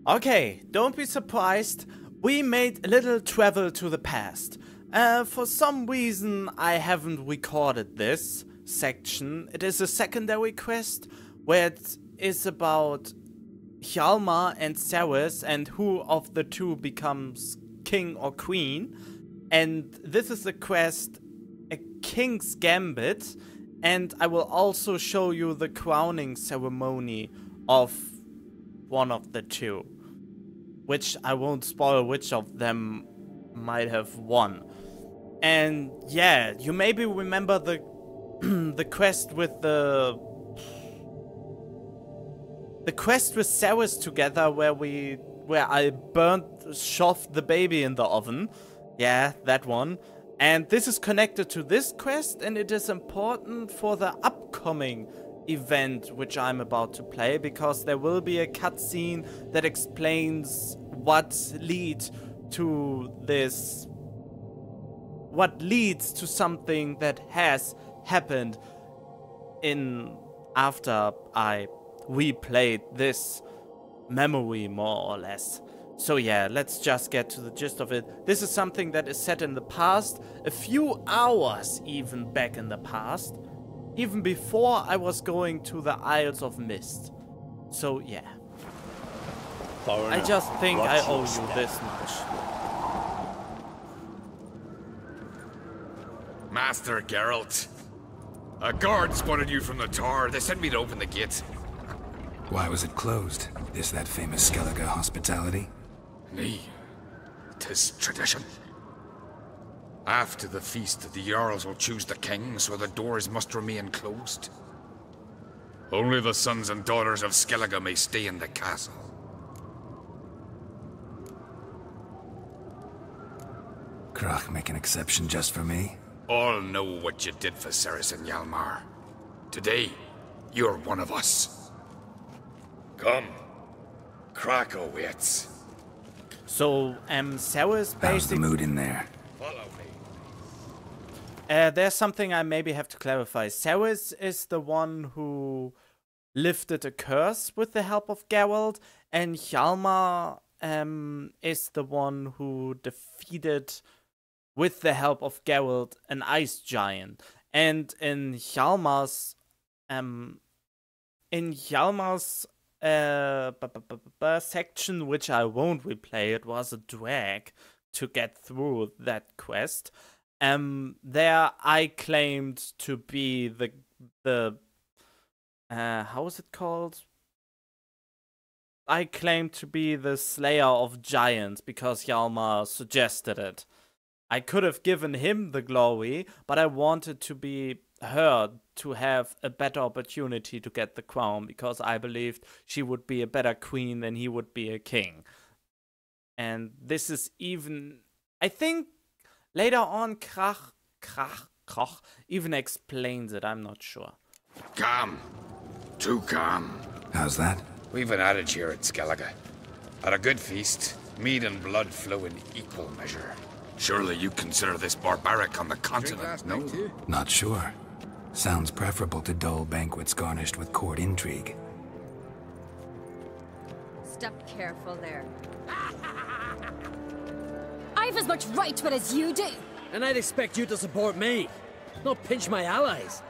Okay, don't be surprised. We made a little travel to the past. For some reason I haven't recorded this section. It is a secondary quest where it is about Hjalmar and Ceres and who of the two becomes king or queen. And this is a quest, a king's gambit, and I will also show you the crowning ceremony of one of the two, which I won't spoil which of them might have won. And yeah, you maybe remember the the quest with Ceres together, where I shoved the baby in the oven. Yeah, that one. And this is connected to this quest, and it is important for the upcoming event which I'm about to play, because there will be a cutscene that leads to something that has happened after I replayed this memory, more or less. So yeah, let's just get to the gist of it. This is something that is set in the past, a few hours even back in the past, even before I was going to the Isles of Mist. So yeah, I just think I owe you this much. Master Geralt, a guard spotted you from the tower. They sent me to open the gate. Why was it closed? Is that famous Skellige hospitality? Nay, 'tis tradition. After the feast, the Jarls will choose the king, so the doors must remain closed. Only the sons and daughters of Skellige may stay in the castle. Krach make an exception just for me? All know what you did for Ceres and Hjalmar. Today, you're one of us. Come, Krach awaits. So, Ceres basically... How's the mood in there? Follow me. There's something I maybe have to clarify. Ceres is the one who lifted a curse with the help of Geralt, and Hjalmar is the one who defeated, with the help of Geralt, an ice giant. And in Hjalmar's section, which I won't replay, it was a drag to get through that quest. There I claimed to be the how is it called? I claimed to be the Slayer of Giants because Hjalmar suggested it. I could have given him the glory, but I wanted to be her to have a better opportunity to get the crown, because I believed she would be a better queen than he would be a king. And this is even, I think later on Krach even explains it, I'm not sure. Calm. Too calm. How's that? We've an adage here at Skellige. At a good feast, mead and blood flow in equal measure. Surely you consider this barbaric on the continent, no? Not sure. Sounds preferable to dull banquets garnished with court intrigue. Step careful there. I've as much right to it as you do. And I'd expect you to support me, not pinch my allies.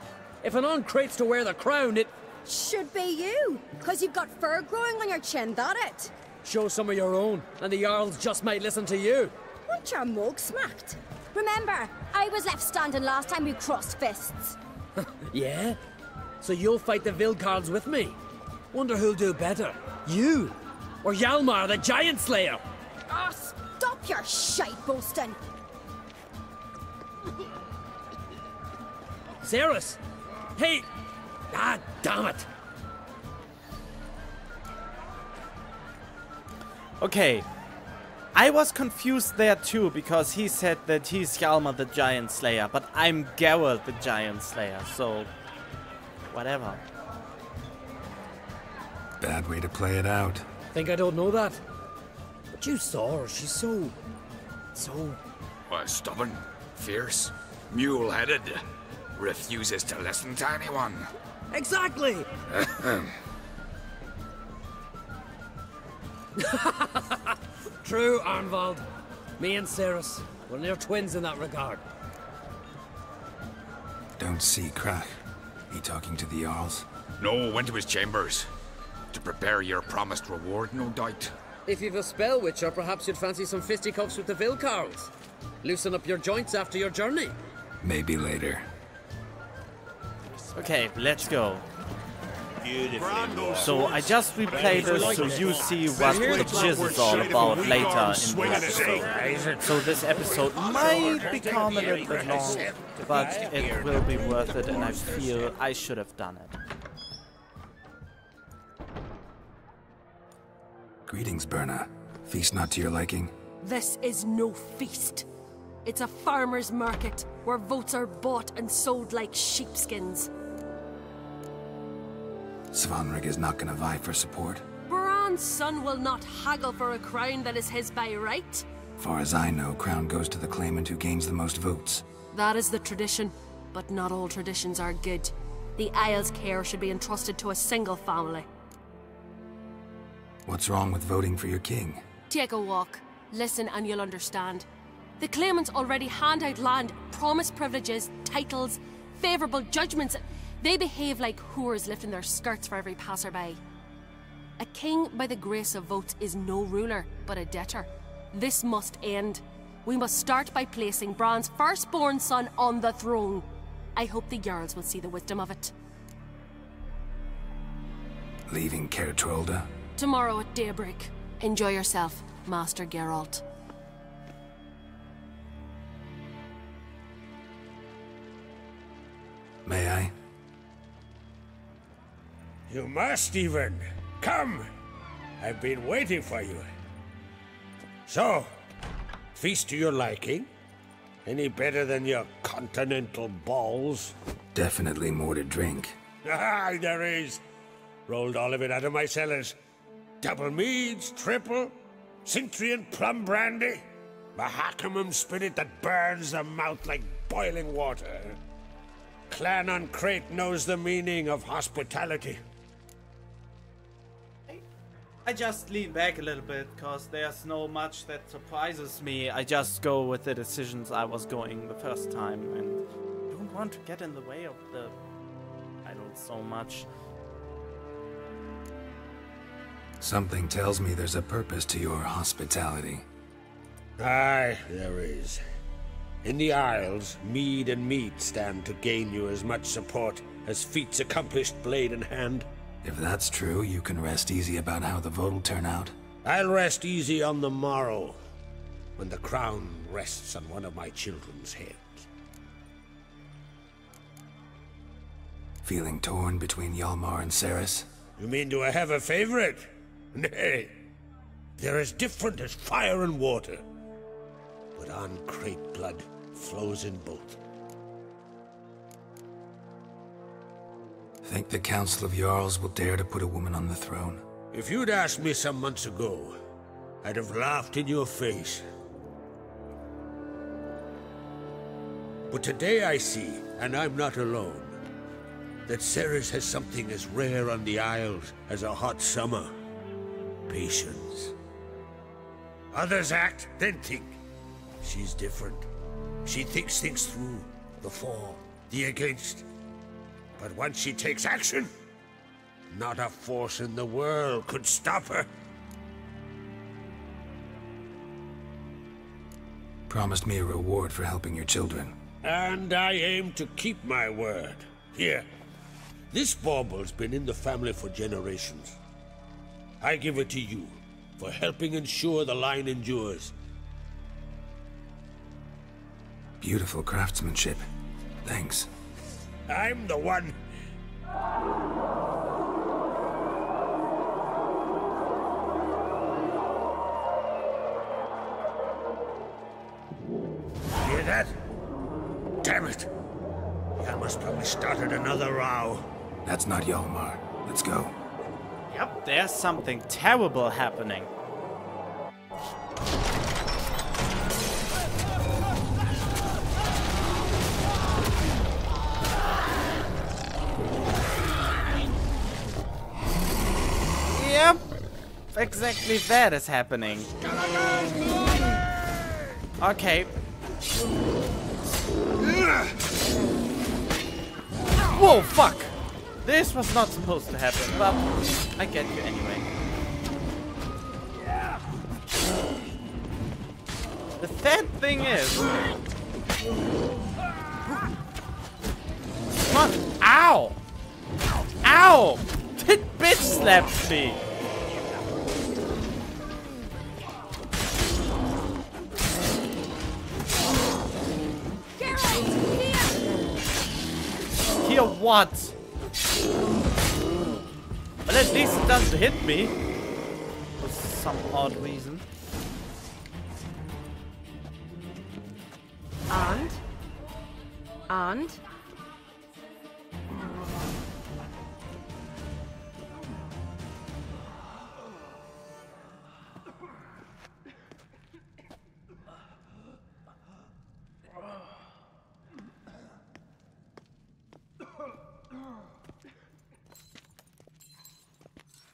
If an on-crate's to wear the crown, it... Should be you, because you've got fur growing on your chin, that it? Show some of your own, and the Jarls just might listen to you. Want your mug smacked? Remember, I was left standing last time we crossed fists. Yeah? So you'll fight the Vilcards with me? Wonder who'll do better, you or Hjalmar the Giant Slayer? Ah, stop your shite boasting. Ceres! Hey! Ah, damn it! Okay, I was confused there too, because he said that he's Hjalmar the Giant Slayer, but I'm Geralt the Giant Slayer, so whatever. Bad way to play it out. Think I don't know that? But you saw her, she's so... What, stubborn, fierce, mule-headed, refuses to listen to anyone. Exactly! True, Arnvald. Me and Ceres, we're near twins in that regard. Don't see Krach. He talking to the Jarls? No, went to his chambers. To prepare your promised reward, no doubt. If you've a spell witcher, perhaps you'd fancy some fisticuffs with the Vilcarls. Loosen up your joints after your journey. Maybe later. Okay, let's go. So I just replayed this so you see what the jizz is all about later in the episode. So this episode might become a little bit long, but it will be worth it, and I feel I should have done it. Greetings, Berna. Feast not to your liking? This is no feast. It's a farmer's market where votes are bought and sold like sheepskins. Svanrig is not gonna vie for support. Bran's son will not haggle for a crown that is his by right. Far as I know, crown goes to the claimant who gains the most votes. That is the tradition, but not all traditions are good. The Isle's care should be entrusted to a single family. What's wrong with voting for your king? Take a walk, listen and you'll understand. The claimants already hand out land, promise privileges, titles, favourable judgments. They behave like whores lifting their skirts for every passerby. A king by the grace of votes is no ruler, but a debtor. This must end. We must start by placing Bran's firstborn son on the throne. I hope the Jarls will see the wisdom of it. Leaving Caer Trolda? Tomorrow at daybreak. Enjoy yourself, Master Geralt. May I? You must even. Come! I've been waiting for you. So, feast to your liking? Any better than your continental balls? Definitely more to drink. Ah, there is. Rolled all of it out of my cellars. Double meads, triple, Cintrian plum brandy, Mahakimum spirit that burns the mouth like boiling water. Clan on Crate knows the meaning of hospitality. I just lean back a little bit, cause there's no much that surprises me. I just go with the decisions I was going the first time, and don't want to get in the way of the title so much. Something tells me there's a purpose to your hospitality. Aye, there is. In the Isles, mead and meat stand to gain you as much support as feats accomplished blade in hand. If that's true, you can rest easy about how the vote will turn out. I'll rest easy on the morrow, when the crown rests on one of my children's heads. Feeling torn between Hjalmar and Ceres? You mean do I have a favorite? Nay, they're as different as fire and water. But on Crate blood flows in both. Think the Council of Jarls will dare to put a woman on the throne? If you'd asked me some months ago, I'd have laughed in your face. But today I see, and I'm not alone, that Ceres has something as rare on the Isles as a hot summer. Patience. Others act, then think. She's different. She thinks things through. The for, the against. But once she takes action, not a force in the world could stop her. Promised me a reward for helping your children. And I aim to keep my word. Here, this bauble's been in the family for generations. I give it to you for helping ensure the line endures. Beautiful craftsmanship. Thanks. I'm the one. Hear that? Damn it! Yalmar's probably started another row. That's not Hjalmar. Let's go. Yep, there's something terrible happening. Yep. exactly that is happening? Okay. Whoa, fuck! This was not supposed to happen, but I get you anyway. The sad thing is... Come on! Ow! Ow! That bitch slapped me! Here what? Well, at least it doesn't hit me. For some odd reason. And?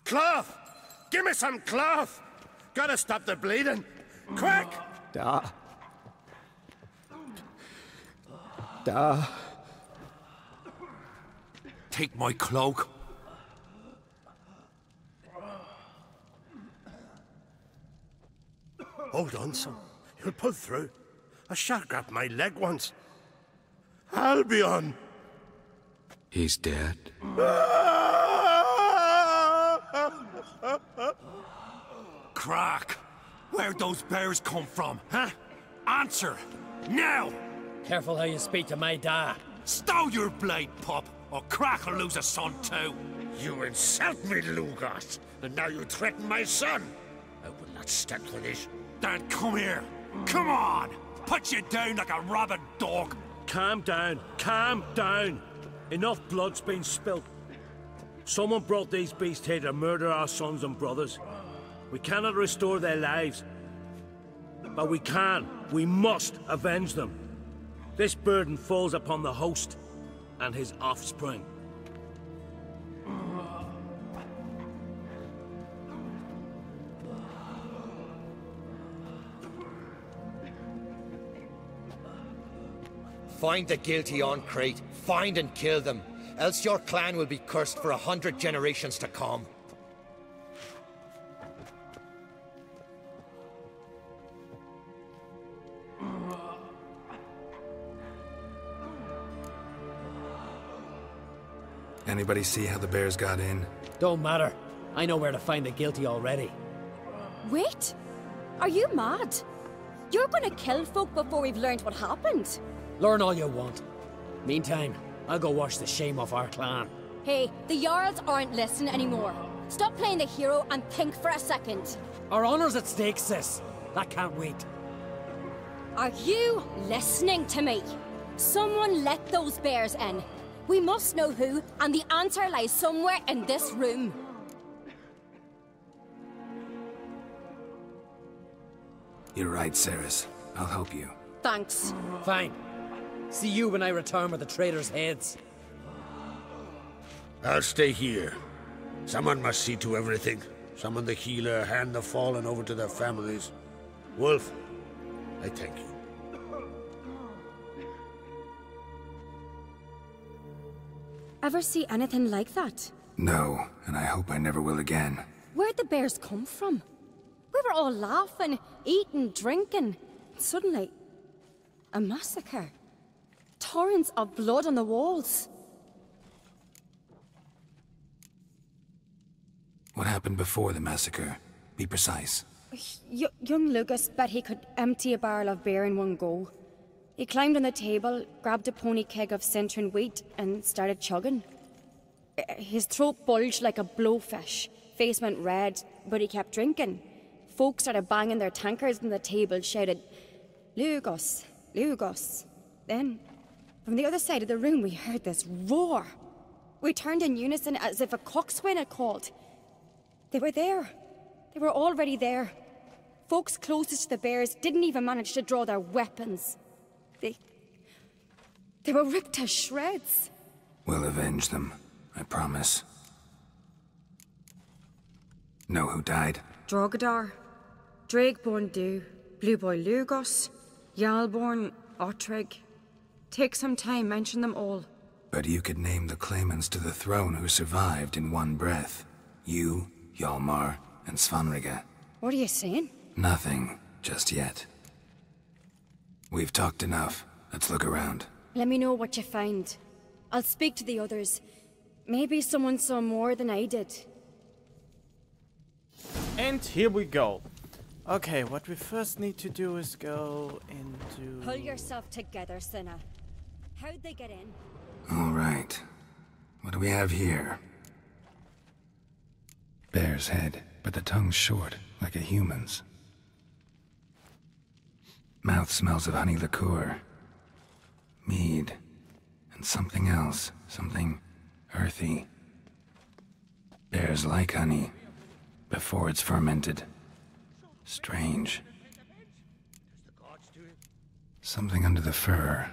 Cloth! Give me some cloth! Gotta stop the bleeding! Quick! Da. Take my cloak. Hold on, son. You'll pull through. A shark grabbed my leg once. Albion! He's dead. Crack! Where'd those bears come from, huh? Answer! Now! Careful how you speak to my da. Stow your blade, pup, or Crack will lose a son too. You insult me, Lugos, and now you threaten my son. I will not stand for this. Dan, come here. Come on! Put you down like a rabid dog. Calm down. Calm down. Enough blood's been spilt. Someone brought these beasts here to murder our sons and brothers. We cannot restore their lives. But we can. We must avenge them. This burden falls upon the host and his offspring. Find the guilty on Crete. Find and kill them. Else your clan will be cursed for 100 generations to come. Anybody see how the bears got in? Don't matter. I know where to find the guilty already. Wait! Are you mad? You're gonna kill folk before we've learned what happened? Learn all you want. Meantime, I'll go wash the shame off our clan. Hey, the Jarls aren't listening anymore. Stop playing the hero and think for a second. Our honor's at stake, sis. That can't wait. Are you listening to me? Someone let those bears in. We must know who, and the answer lies somewhere in this room. You're right, Ceres. I'll help you. Thanks. Fine. See you when I return with the traitors' heads. I'll stay here. Someone must see to everything. Summon the healer, hand the fallen over to their families. Wolf, I thank you. Ever see anything like that? No, and I hope I never will again. Where'd the bears come from? We were all laughing, eating, drinking. Suddenly, a massacre. Torrents of blood on the walls. What happened before the massacre? Be precise. Young Lucas bet he could empty a barrel of beer in one go. He climbed on the table, grabbed a pony keg of Centron wheat, and started chugging. His throat bulged like a blowfish, face went red, but he kept drinking. Folk started banging their tankards on the table, shouted, "Lugos, Lugos." Then, from the other side of the room, we heard this roar. We turned in unison as if a coxswain had called. They were there. They were already there. Folks closest to the bears didn't even manage to draw their weapons. They were ripped to shreds. We'll avenge them, I promise. Know who died? Drogadar, Drakeborn Du, Blue Boy Lugos, Yalborn, Ottrig. Take some time, mention them all. But you could name the claimants to the throne who survived in one breath. You, Hjalmar, and Svanrige. What are you saying? Nothing, just yet. We've talked enough. Let's look around. Let me know what you find. I'll speak to the others. Maybe someone saw more than I did. And here we go. Okay, what we first need to do is go into... Pull yourself together, Cinna. How'd they get in? All right. What do we have here? Bear's head, but the tongue's short, like a human's. Mouth smells of honey liqueur. Mead. And something else. Something earthy. Bears like honey. Before it's fermented. Strange. Something under the fur.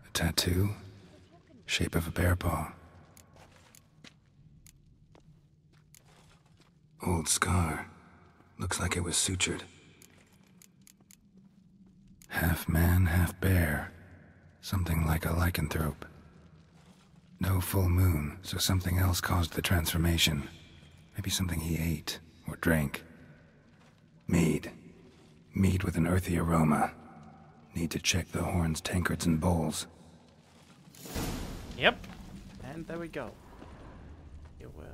A tattoo? Shape of a bear paw. Old scar. Looks like it was sutured. Half man, half bear. Something like a lycanthrope. No full moon, so something else caused the transformation. Maybe something he ate or drank. Mead. Mead with an earthy aroma. Need to check the horns, tankards, and bowls. Yep. And there we go. Here we're...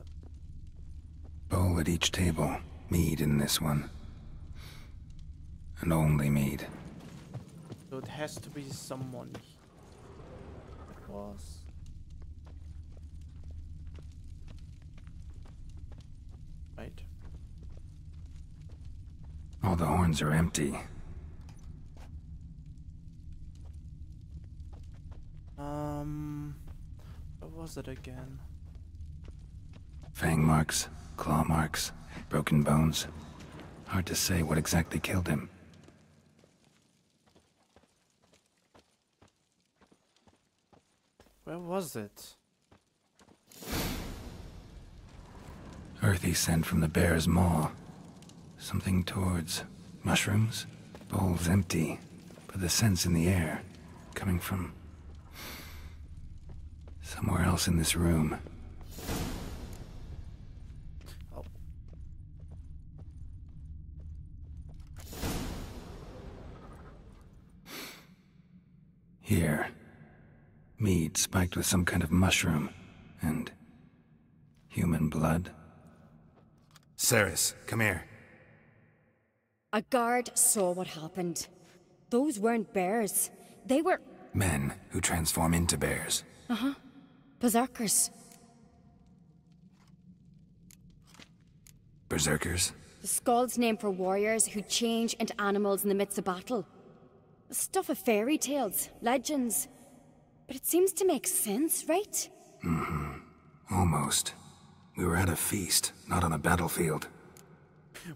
Bowl at each table. Mead in this one. And only mead. So it has to be someone. It was... Right. All the horns are empty. What was it again? Fang marks, claw marks, broken bones. Hard to say what exactly killed him. Where was it? Earthy scent from the bear's maw. Something towards mushrooms. Bowl's empty, but the scent's in the air. Coming from somewhere else in this room. Oh. Here. Mead spiked with some kind of mushroom. And human blood. Ceres, come here. A guard saw what happened. Those weren't bears. They were... Men who transform into bears. Uh-huh. Berserkers. Berserkers? The Skald's name for warriors who change into animals in the midst of battle. The stuff of fairy tales, legends. But it seems to make sense, right? Mm-hmm. Almost. We were at a feast, not on a battlefield.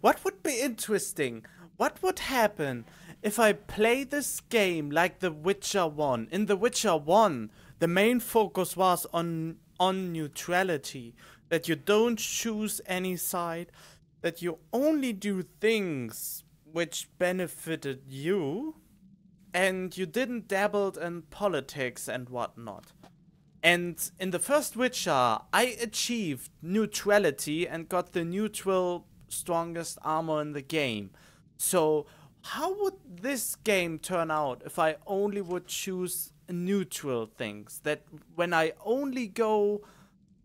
What would be interesting? What would happen if I play this game like The Witcher 1? In The Witcher 1, the main focus was on neutrality. That you don't choose any side. That you only do things which benefited you. And you didn't dabble in politics and whatnot. And in the first Witcher, I achieved neutrality and got the neutral strongest armor in the game. So how would this game turn out if I only would choose neutral things? That when I only go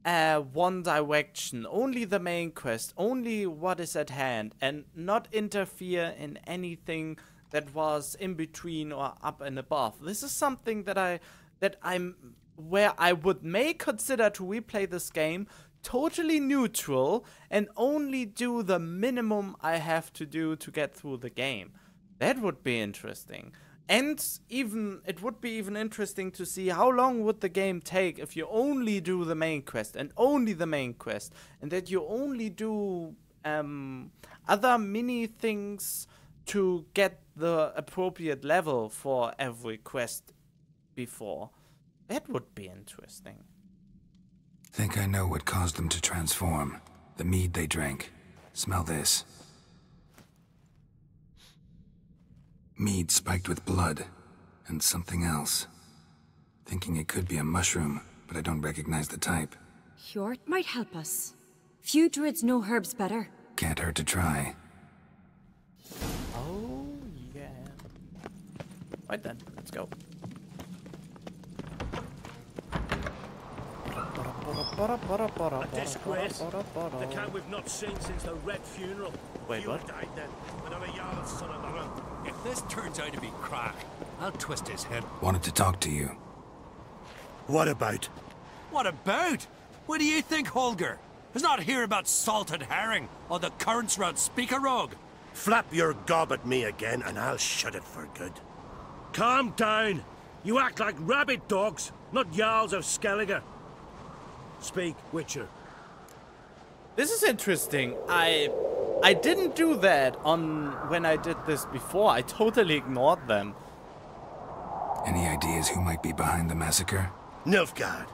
one direction, only the main quest, only what is at hand, and not interfere in anything that was in between or up and above. This is something that where I may consider to replay this game totally neutral and only do the minimum I have to do to get through the game. That would be interesting. And it would be even interesting to see how long would the game take if you only do the main quest and only the main quest, and that you only do other mini things to get the appropriate level for every quest before. That would be interesting. Think I know what caused them to transform. The mead they drank. Smell this. Mead spiked with blood. And something else. Thinking it could be a mushroom, but I don't recognize the type. Hjort might help us. Few druids know herbs better. Can't hurt to try. Oh, yeah. Right then, let's go. A disgrace. The kind we've not seen since the Red Funeral. Wait, what? Died then. Another Jarl's son of Alan. If this turns out to be crack, I'll twist his head. Wanted to talk to you. What about? What about? What do you think, Holger? Is not here about salted herring or the currents round Speakerog? Flap your gob at me again and I'll shut it for good. Calm down. You act like rabid dogs, not Jarls of Skellige. Speak, Witcher. This is interesting. I didn't do that when I did this before. I totally ignored them. Any ideas who might be behind the massacre? Nilfgaard.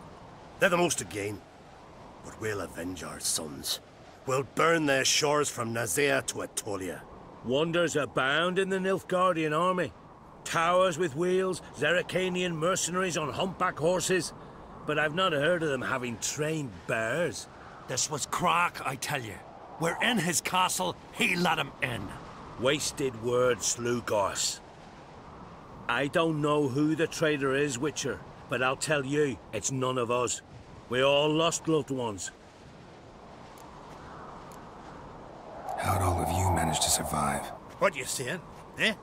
They're the most again. But we'll avenge our sons. We'll burn their shores from Nazea to Atolia. Wonders abound in the Nilfgaardian army. Towers with wheels, Zerrikanian mercenaries on humpback horses. But I've not heard of them having trained bears. This was crack, I tell you. We're in his castle, he let him in. Wasted words, Slugos. I don't know who the traitor is, Witcher, but I'll tell you, it's none of us. We all lost loved ones. How'd all of you manage to survive? What you saying? Eh?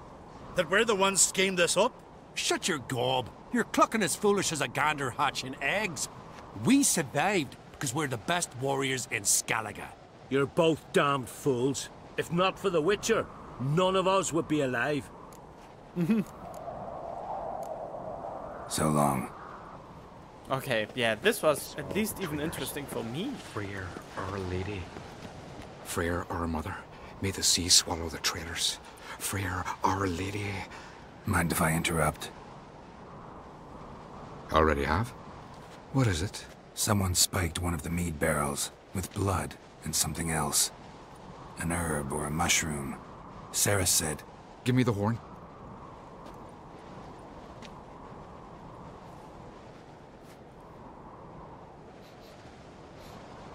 That we're the ones schemed this up? Shut your gob. You're clucking as foolish as a gander hatching eggs. We survived because we're the best warriors in Skellige. You're both damned fools. If not for the Witcher, none of us would be alive. So long. Okay, yeah, this was at least even interesting for me. Freyr, our lady. Freyr, our mother. May the sea swallow the traitors. Freyr, our lady. Mind if I interrupt? Already have? What is it? Someone spiked one of the mead barrels with blood and something else. An herb or a mushroom. Sarah said... Give me the horn.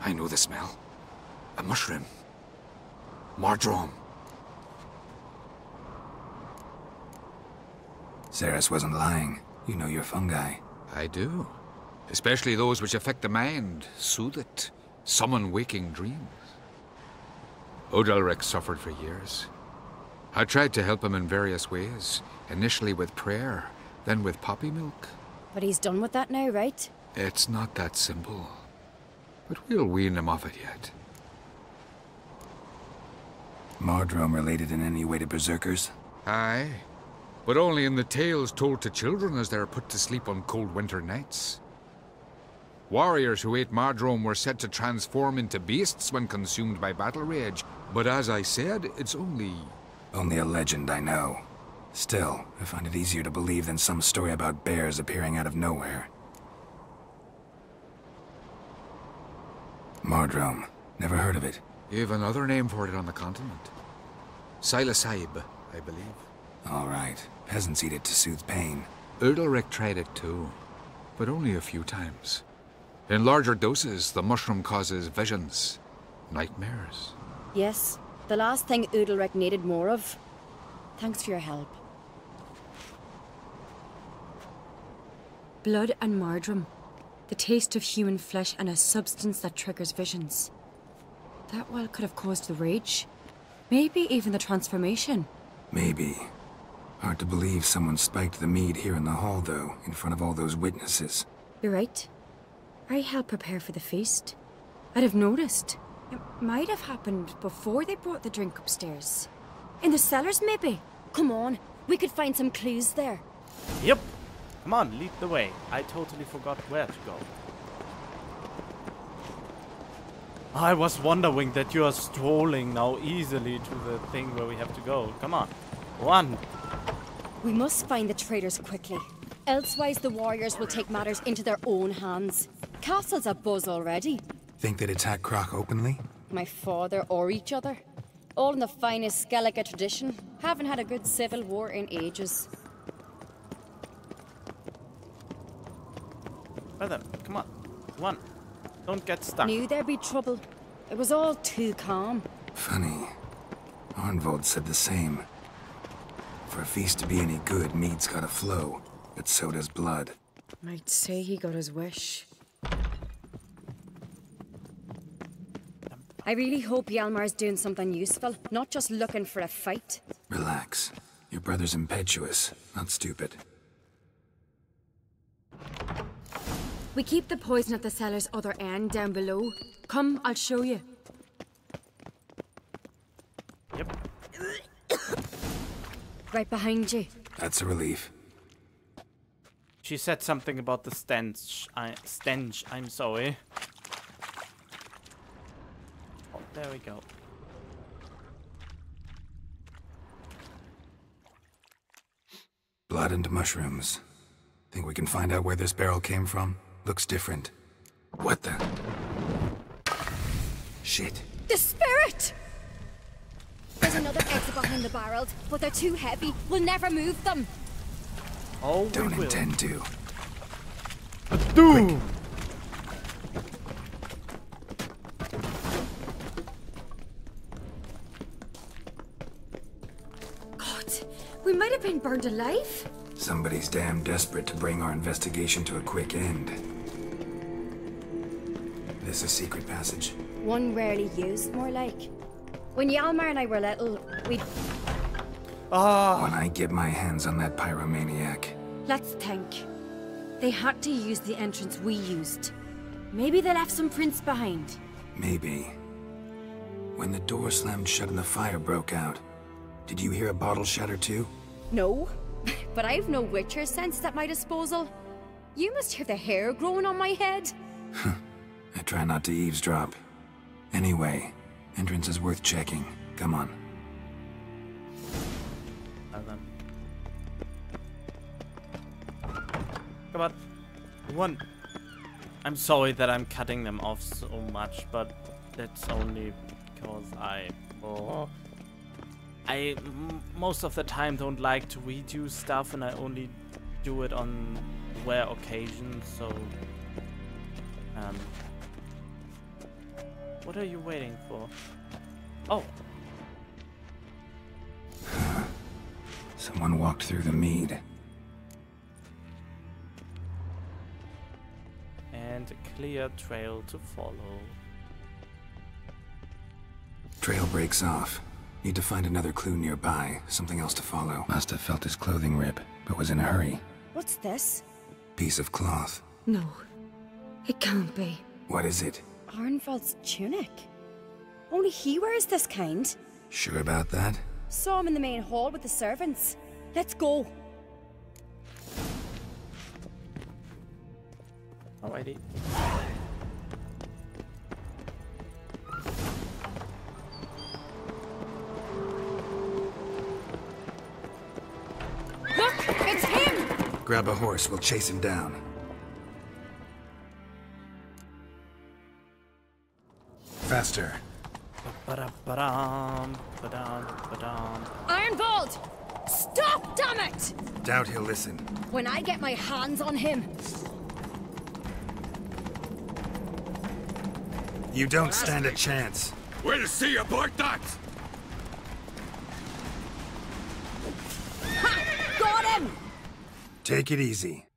I know the smell. A mushroom. Mardrome. Saris wasn't lying. You know your fungi. I do. Especially those which affect the mind, soothe it, summon waking dreams. Odalric suffered for years. I tried to help him in various ways, initially with prayer, then with poppy milk. But he's done with that now, right? It's not that simple. But we'll wean him off it yet. Mardrome related in any way to berserkers? Aye. But only in the tales told to children as they're put to sleep on cold winter nights. Warriors who ate Mardrome were said to transform into beasts when consumed by battle rage. But as I said, it's only... Only a legend, I know. Still, I find it easier to believe than some story about bears appearing out of nowhere. Mardrome. Never heard of it. You've another name for it on the continent. Silasaib, I believe. All right. Peasants eat it to soothe pain. Udalric tried it too, but only a few times. In larger doses, the mushroom causes visions, nightmares. Yes, the last thing Udalric needed more of. Thanks for your help. Blood and Mardrome. The taste of human flesh and a substance that triggers visions. That well could have caused the rage. Maybe even the transformation. Maybe. Hard to believe someone spiked the mead here in the hall, though, in front of all those witnesses. You're right. I helped prepare for the feast. I'd have noticed. It might have happened before they brought the drink upstairs. In the cellars, maybe? Come on, we could find some clues there. Yep. Come on, lead the way. I totally forgot where to go. I was wondering that you are strolling now easily to the thing where we have to go. Come on. Run. We must find the traitors quickly. Elsewise, the warriors will take matters into their own hands. Castle's abuzz already. Think they'd attack Croc openly? my father, or each other. All in the finest Skellige tradition. Haven't had a good civil war in ages. Well then, come on. Come on. Don't get stuck. Knew there'd be trouble. It was all too calm. Funny. Arnvold said the same. For a feast to be any good, mead's gotta flow, but so does blood. I'd say he got his wish. I really hope Hjalmar's doing something useful, not just looking for a fight. Relax. Your brother's impetuous, not stupid. We keep the poison at the cellar's other end, down below. Come, I'll show you. Yep. Right behind you. That's a relief. She said something about the stench. I'm sorry. Oh, there we go. Blood and mushrooms. Think we can find out where this barrel came from? Looks different. What the? Shit. The spirit! There's another exit behind the barrels, but they're too heavy. We'll never move them. Oh, Don't intend to. Do. God, we might have been burned alive. Somebody's damn desperate to bring our investigation to a quick end. This a secret passage? One rarely used, more like. When Hjalmar and I were little, we'd... When I get my hands on that pyromaniac. Let's think. They had to use the entrance we used. Maybe they left some prints behind. Maybe. When the door slammed shut and the fire broke out, did you hear a bottle shatter too? No, but I've no Witcher sense at my disposal. You must hear the hair growing on my head. I try not to eavesdrop. Anyway, entrance is worth checking. Come on. Come on. One. I'm sorry that I'm cutting them off so much, but that's only because I most of the time don't like to redo stuff, and I only do it on rare occasions, so what are you waiting for? Oh. Someone walked through the mead. And a clear trail to follow. Trail breaks off. Need to find another clue nearby, something else to follow. Must have felt his clothing rip, but was in a hurry. What's this? Piece of cloth. No, it can't be. What is it? Arnvold's tunic. Only he wears this kind. Sure about that? Saw him in the main hall with the servants. Let's go. Alrighty. Look, it's him! Grab a horse, we'll chase him down. Faster. Arnvold! Stop, damn it! Doubt he'll listen. When I get my hands on him. You don't stand a chance. We'll see about that! Ha! Got him! Take it easy.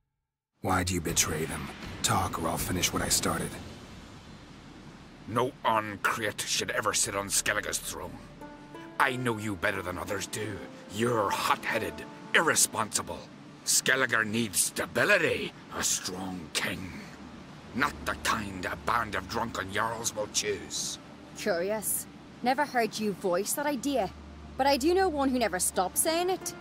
Why'd you betray them? Talk or I'll finish what I started. No Oncreate should ever sit on Skellige's throne. I know you better than others do. You're hot-headed, irresponsible. Skellige needs stability, a strong king. Not the kind a band of drunken jarls will choose. Curious. Never heard you voice that idea. But I do know one who never stops saying it.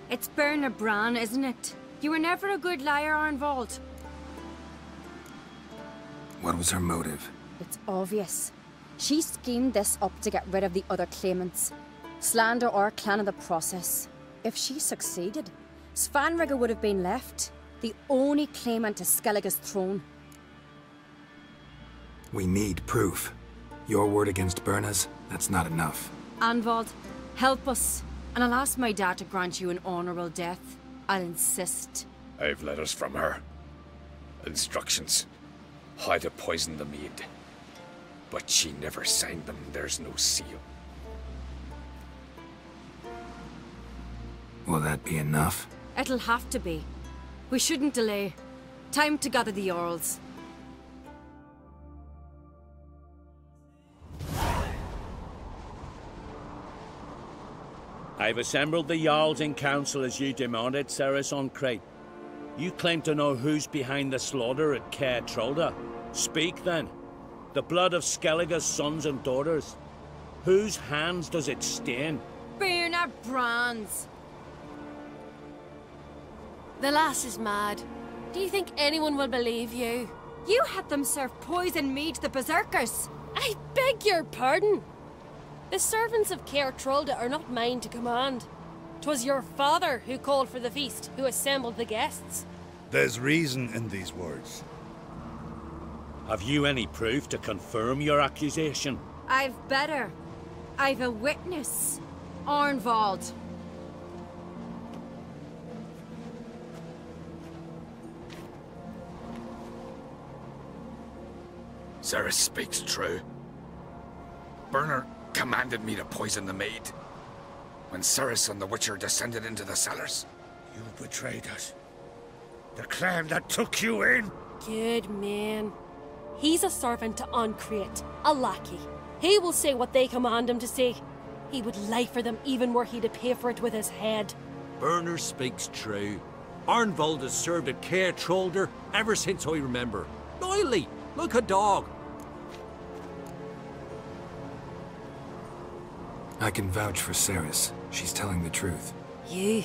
It's Berna Bran, isn't it? You were never a good liar, Arnvold. What was her motive? It's obvious. She schemed this up to get rid of the other claimants. Slander our clan in the process. If she succeeded, Svanrige would have been left, the only claimant to Skellige's throne. We need proof. Your word against Birna's? That's not enough. Anvald, help us, and I'll ask my dad to grant you an honourable death. I'll insist. I've letters from her. Instructions. How to poison the mead. But she never signed them. There's no seal. Will that be enough? It'll have to be. We shouldn't delay. Time to gather the Jarls. I've assembled the Jarls in council as you demanded, Ceres on Crate. You claim to know who's behind the slaughter at Caer Trolda. Speak then. The blood of Skellige's sons and daughters. Whose hands does it stain? Birna Brand's. The lass is mad. Do you think anyone will believe you? You had them serve poison mead to the berserkers. I beg your pardon. The servants of Caer Trolda are not mine to command. 'Twas your father who called for the feast, who assembled the guests. There's reason in these words. Have you any proof to confirm your accusation? I've better. I've a witness. Arnvald. Ceres speaks true. Birna commanded me to poison the maid. When Ceres and the Witcher descended into the cellars. You betrayed us. The clan that took you in. Good man. He's a servant to Ancrate, a lackey. He will say what they command him to say. He would lie for them even were he to pay for it with his head. Birna speaks true. Arnvald has served at Caer Trolda ever since I remember. Loyally, like a dog. I can vouch for Ceres. She's telling the truth. You?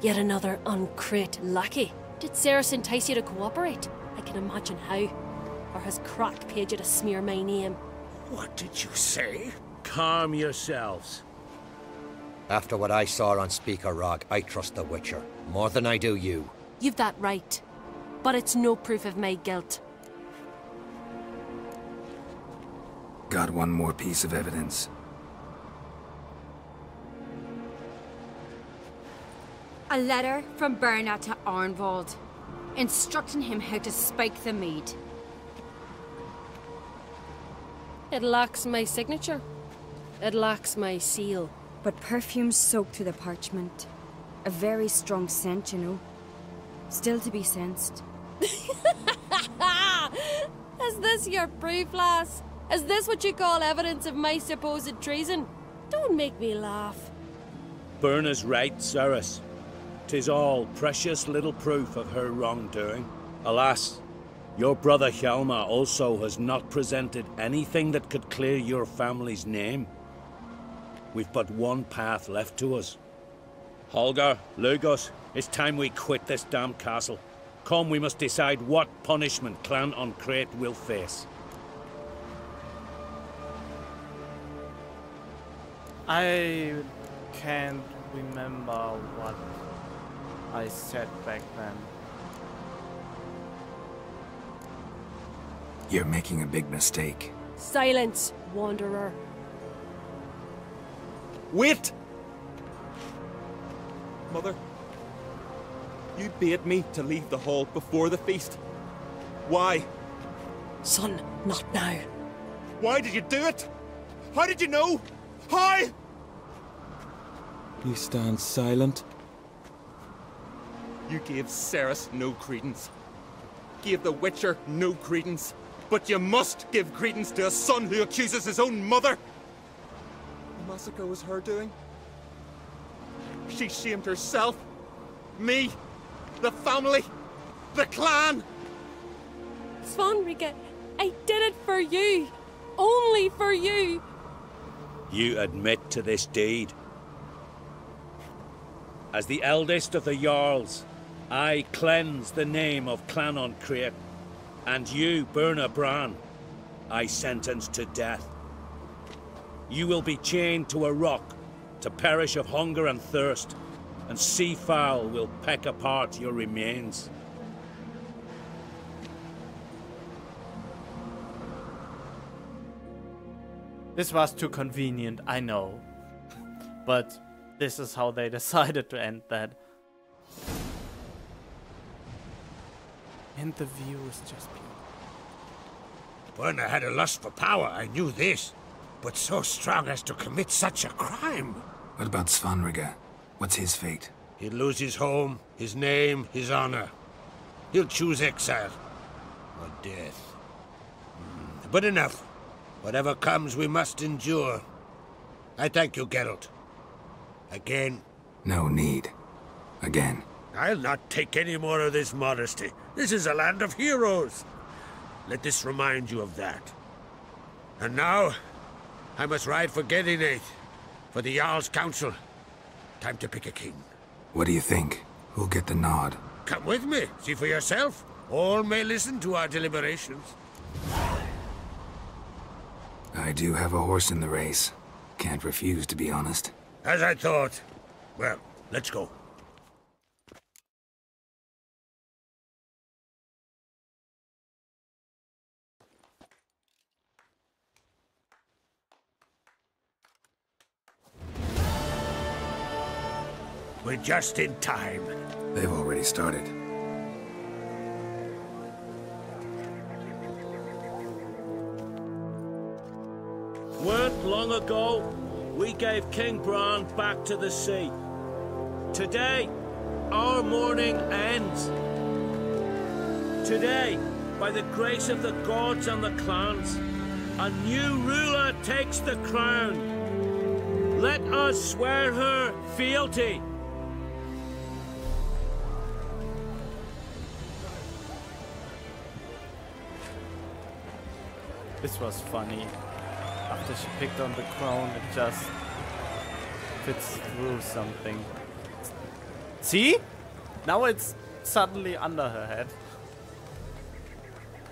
Yet another Ancrate lackey? Did Ceres entice you to cooperate? I can imagine how. Or has Crack paid you to smear my name? What did you say? Calm yourselves. After what I saw on Speaker Rock, I trust the Witcher. More than I do you. You've that right. But it's no proof of my guilt. Got one more piece of evidence. A letter from Birna to Arnvald, instructing him how to spike the mead. It lacks my signature. It lacks my seal. But perfume soaked through the parchment. A very strong scent, you know. Still to be sensed. Is this your proof, lass? Is this what you call evidence of my supposed treason? Don't make me laugh. Birna's right, Ceres. 'Tis all precious little proof of her wrongdoing. Alas, your brother Hjalmar also has not presented anything that could clear your family's name. We've but one path left to us. Holger, Lugos, it's time we quit this damn castle. Come, we must decide what punishment Clan Ancrate will face. I can't remember what I said back then. You're making a big mistake. Silence, wanderer. Wait! Mother, you bade me to leave the hall before the feast. Why? Son, not now. Why did you do it? How did you know? How? You stand silent. You gave Ceres no credence. Gave the Witcher no credence. But you must give credence to a son who accuses his own mother. The massacre was her doing. She shamed herself. Me. The family. The clan. Svanrika, I did it for you. Only for you. You admit to this deed. As the eldest of the Jarls, I cleanse the name of Clan Ancrate, and you, Birna Bran, I sentence to death. You will be chained to a rock, to perish of hunger and thirst, and sea fowl will peck apart your remains. This was too convenient, I know. But this is how they decided to end that. And the view is just beautiful. When I had a lust for power, I knew this. But so strong as to commit such a crime. What about Svanrige? What's his fate? He'll lose his home, his name, his honor. He'll choose exile. Or death. But enough. Whatever comes, we must endure. I thank you, Geralt. Again. No need. Again. I'll not take any more of this modesty. This is a land of heroes. Let this remind you of that. And now, I must ride for Gedinath, for the Jarl's Council. Time to pick a king. What do you think? Who'll get the nod? Come with me, see for yourself. All may listen to our deliberations. I do have a horse in the race. Can't refuse, to be honest. As I thought. Well, let's go. We're just in time. They've already started. Weren't long ago, we gave King Bran back to the sea. Today, our mourning ends. Today, by the grace of the gods and the clans, a new ruler takes the crown. Let us swear her fealty. This was funny. After she picked on the crown, it just fits through something. See? Now it's suddenly under her head.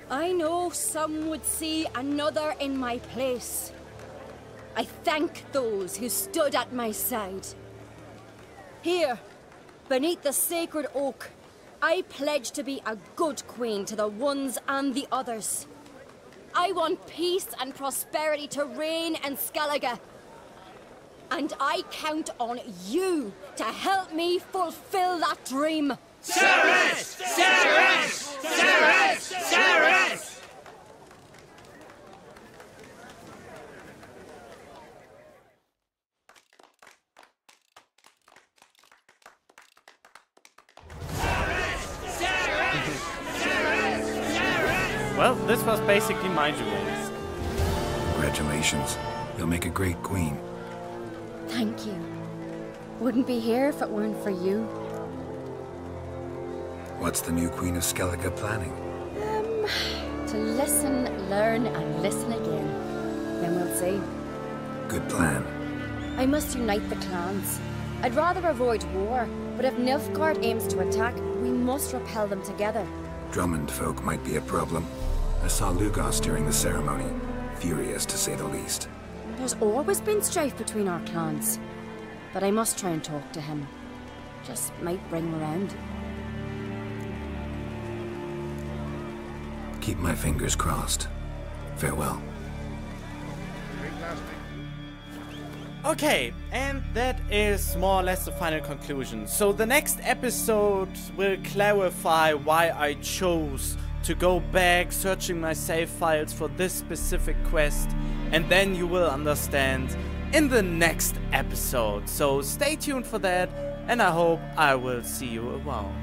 I know some would see another in my place. I thank those who stood at my side. Here, beneath the sacred oak, I pledge to be a good queen to the ones and the others. I want peace and prosperity to reign in Skellige. And I count on you to help me fulfill that dream. Cerys! Cerys! Cerys! Cerys! Well, this was basically my jewels. Congratulations. You'll make a great queen. Thank you. Wouldn't be here if it weren't for you. What's the new Queen of Skellige planning? To listen, learn, and listen again. Then we'll see. Good plan. I must unite the clans. I'd rather avoid war, but if Nilfgaard aims to attack, we must repel them together. Drummond folk might be a problem. I saw Lugos during the ceremony. Furious, to say the least. There's always been strife between our clans. But I must try and talk to him. Just might bring him around. Keep my fingers crossed. Farewell. Okay, and that is more or less the final conclusion. So the next episode will clarify why I chose to go back searching my save files for this specific quest, and then you will understand in the next episode. So stay tuned for that, and I hope I will see you around.